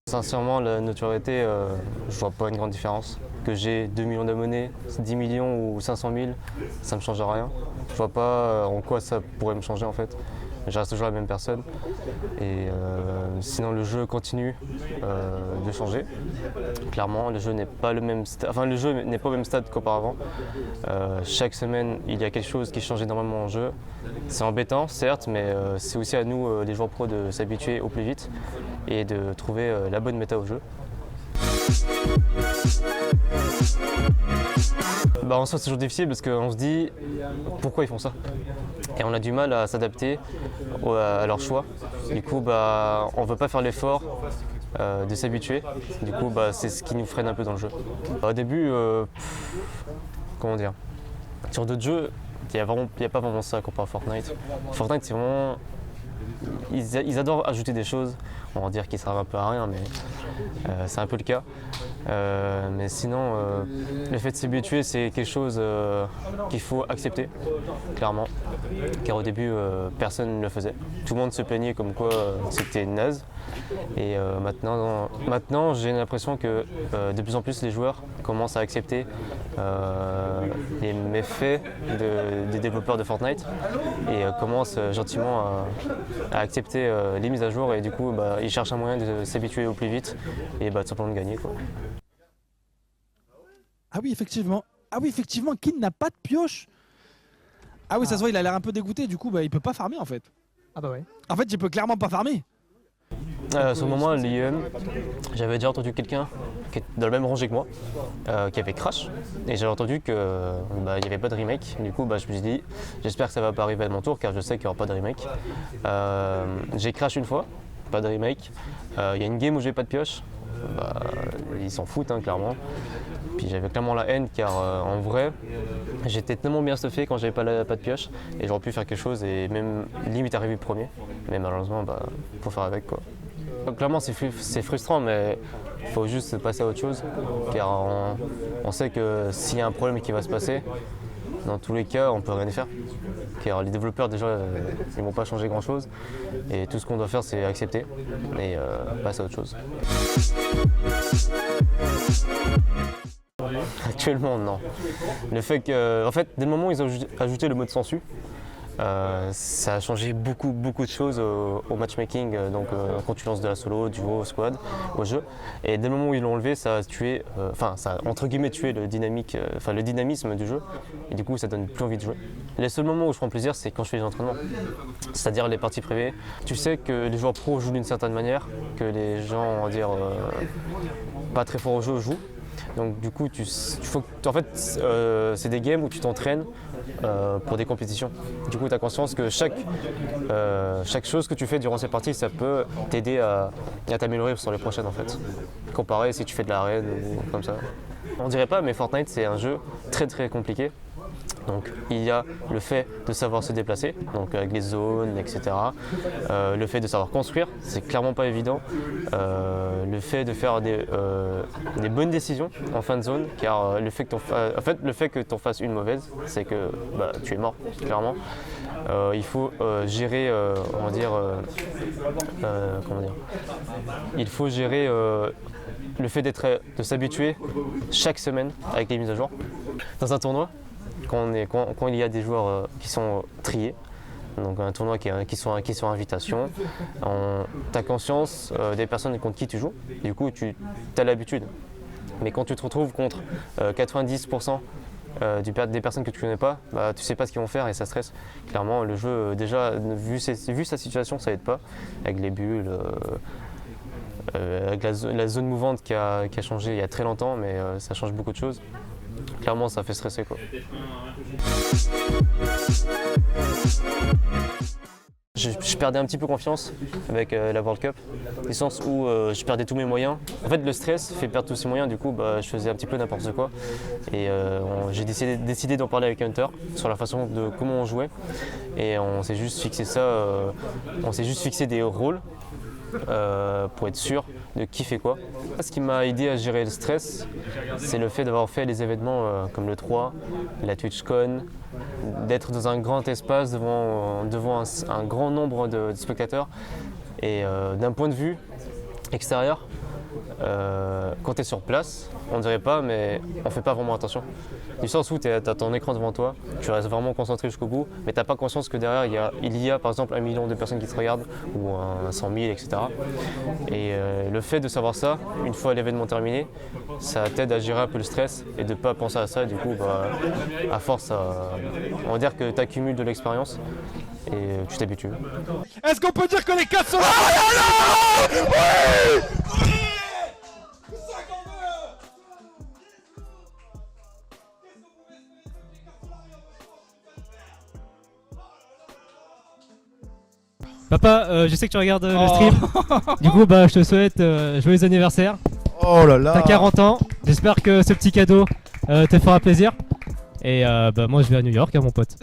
Sincèrement, la notoriété, je vois pas une grande différence. Que j'ai 2 millions d'abonnés, 10 millions ou 500 000, ça me change rien. Je vois pas en quoi ça pourrait me changer en fait. Je reste toujours la même personne. Et sinon le jeu continue de changer. Clairement, le jeu n'est pas le même le jeu n'est pas au même stade qu'auparavant. Chaque semaine, il y a quelque chose qui change énormément en jeu. C'est embêtant, certes, mais c'est aussi à nous, les joueurs pros, de s'habituer au plus vite et de trouver la bonne méta au jeu. En soi, c'est toujours difficile parce qu'on se dit pourquoi ils font ça. Et on a du mal à s'adapter à leur choix. Du coup, on ne veut pas faire l'effort de s'habituer. Du coup, c'est ce qui nous freine un peu dans le jeu. Au début, comment dire, sur d'autres jeux, il n'y a pas vraiment ça comparé à Fortnite. Fortnite, c'est vraiment... Ils adorent ajouter des choses. On va dire qu'ils servent un peu à rien, mais c'est un peu le cas. Mais sinon, le fait de s'habituer, c'est quelque chose qu'il faut accepter, clairement. Car au début, personne ne le faisait. Tout le monde se plaignait comme quoi c'était naze. Et maintenant, j'ai l'impression que de plus en plus les joueurs commencent à accepter les méfaits des développeurs de Fortnite et commencent gentiment à accepter les mises à jour, et du coup ils cherchent un moyen de s'habituer au plus vite et tout simplement de gagner, quoi. Ah oui, effectivement. Ah oui, effectivement, Kin n'a pas de pioche. Ah oui, ça se voit, il a l'air un peu dégoûté, du coup il peut pas farmer en fait. Ah bah ouais. En fait, il peut clairement pas farmer. Sur le moment, l'IEM, j'avais déjà entendu quelqu'un qui est dans le même rangé que moi, qui avait crash, et j'avais entendu qu'il n'y avait pas de remake. Du coup, je me suis dit, j'espère que ça va pas arriver à mon tour, car je sais qu'il n'y aura pas de remake. J'ai crash une fois, pas de remake. Il y a une game où j'ai pas de pioche, ils s'en foutent, hein, clairement. Puis j'avais clairement la haine, car en vrai, j'étais tellement bien stuffé quand j'avais pas de pioche, et j'aurais pu faire quelque chose et même limite arriver premier. Mais malheureusement, faut faire avec, quoi. Donc, clairement, c'est frustrant, mais il faut juste passer à autre chose, car on sait que s'il y a un problème qui va se passer, dans tous les cas, on peut rien y faire. Car les développeurs, déjà, ils vont pas changer grand chose, et tout ce qu'on doit faire, c'est accepter et passer à autre chose. Actuellement, non. Le fait que, en fait, dès le moment où ils ont ajouté le mode sensu, ça a changé beaucoup de choses au matchmaking, donc quand tu lances de la solo, duo, squad au jeu. Et dès le moment où ils l'ont enlevé, ça a tué, ça a entre guillemets tué le dynamisme du jeu. Et du coup, ça donne plus envie de jouer. Les seuls moments où je prends plaisir, c'est quand je fais les entraînements, c'est-à-dire les parties privées. Tu sais que les joueurs pros jouent d'une certaine manière, que les gens, on va dire, pas très forts au jeu jouent. Donc du coup, c'est des games où tu t'entraînes pour des compétitions. Du coup, tu as conscience que chaque chose que tu fais durant ces parties, ça peut t'aider à t'améliorer sur les prochaines, en fait. Comparé si tu fais de l'arène ou comme ça. On dirait pas, mais Fortnite, c'est un jeu très compliqué. Donc il y a le fait de savoir se déplacer, donc avec les zones, etc. Le fait de savoir construire, c'est clairement pas évident. Le fait de faire des bonnes décisions en fin de zone, car le fait que tu en fasses une mauvaise, c'est que tu es mort, clairement. Il faut gérer, il faut gérer le fait de s'habituer chaque semaine avec les mises à jour. Dans un tournoi, quand il y a des joueurs qui sont triés, donc un tournoi qui sont invitation, tu as conscience des personnes contre qui tu joues, du coup tu as l'habitude. Mais quand tu te retrouves contre 90% des personnes que tu connais pas, tu sais pas ce qu'ils vont faire et ça stresse. Clairement, le jeu, déjà, vu sa situation, ça aide pas, avec les bulles, avec la zone mouvante qui a changé il y a très longtemps, mais ça change beaucoup de choses. Clairement, ça fait stresser, quoi. Je perdais un petit peu confiance avec la World Cup, du sens où je perdais tous mes moyens. En fait, le stress fait perdre tous ses moyens, du coup, je faisais un petit peu n'importe quoi. Et j'ai décidé d'en parler avec Hunter sur la façon de comment on jouait. Et on s'est juste fixé on s'est juste fixé des rôles pour être sûr de qui fait quoi. Ce qui m'a aidé à gérer le stress, c'est le fait d'avoir fait les événements comme le 3, la TwitchCon, d'être dans un grand espace devant un grand nombre de spectateurs. Et d'un point de vue extérieur, quand tu es sur place, on dirait pas, mais on fait pas vraiment attention. Du sens où tu as ton écran devant toi, tu restes vraiment concentré jusqu'au bout, mais tu n'as pas conscience que derrière, il y a par exemple 1 million de personnes qui te regardent, ou 100 000, etc. Et le fait de savoir ça, une fois l'événement terminé, ça t'aide à gérer un peu le stress et de ne pas penser à ça. Du coup, à force, on va dire que tu accumules de l'expérience et tu t'habitues. Est-ce qu'on peut dire que les 4 sont là? Papa, je sais que tu regardes le stream. Du coup, je te souhaite joyeux anniversaire. Oh là là. T'as 40 ans. J'espère que ce petit cadeau te fera plaisir. Et moi, je vais à New York, hein, mon pote.